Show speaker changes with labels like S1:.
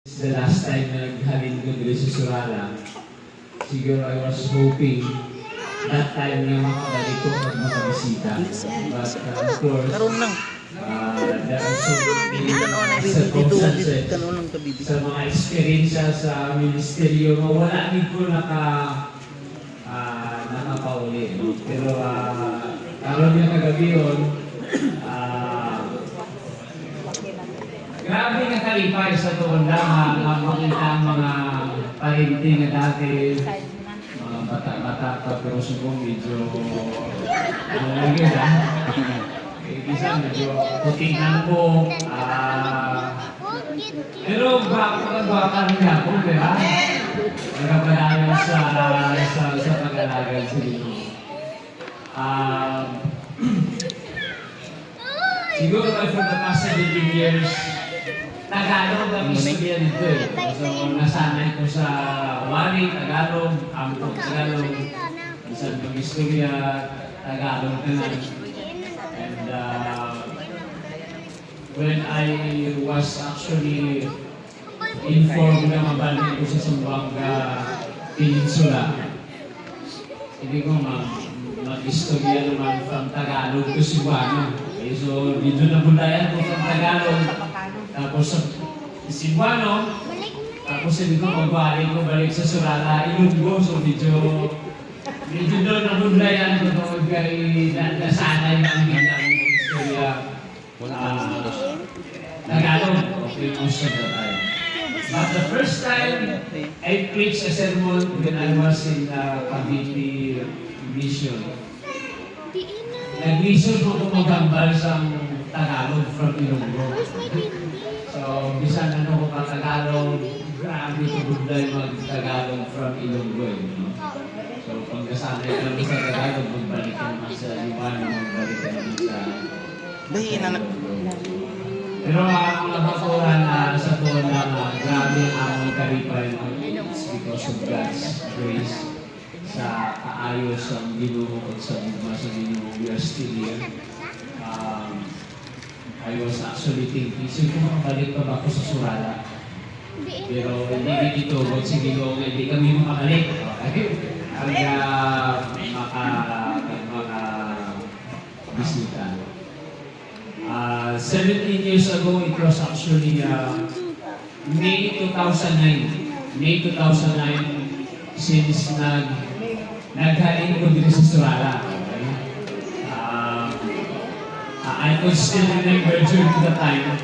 S1: The last time na naghalin ko dito sa Surala, siguro I was hoping that time na makabalik ko at makabisita. But of course, there are so many circumstances sa mga experiensya sa ministeryo na wala din ko nakapauli. Pero karoon yung kagabi yun, grabe nga kalipay sa tuon lang makita ang mga parinting na dati, mga bata-bata pa, pero siguro medyo lagi na. Isa medyo puting lang po. Pero baka rin ako, di ba? Nagkapalayan sa pag-alagal sa dito. Siguro for the past 17 years, Tagalog ang istorya nito eh. So, nasanay ko sa wari, Tagalog, ampok Tagalog, isang ng istorya, Tagalog na lang. And when I was actually informed na mabalik ko sa Zamboanga Peninsula, hindi ko mag-istorya naman from Tagalog to Cebuano. Okay, so, dito na bundayan ko from Tagalog. Tapos sa Cebuano, tapos hindi ko magbalik ko balik sa Surala, Ilonggo. So medyo doon na bundayan ko doon kay nasanay ng hindang istorya. Tagalog, okay, most of the time. But the first time I preached a sermon when I was in Cavite Mission. Nag-mission ko magambal sa Tagalog from Ilonggo. So, bisan ano ko pa Tagalog, grabe ko buday mag-Tagalog from Ilonggo. So, pag nasanay ka naman sa Tagalog, magbalik ka naman sa Libano, magbalik ka naman sa Ilonggo. Pero ang nabaturan sa tuwan na grabe ang karipay it's because of God's grace sa kaayos ang Ginoo at sa bugma sa Ginoo. We are still here. I was actually thinking, sino makabalik pa ba ako sa Surala? Pero hindi dito, huwag si Ginoo, hindi kami makabalik. Hanggang makabisita. 17 years ago, it was actually May 2009. May 2009, since naghalin ko dito sa Surala. I could still remember during the time,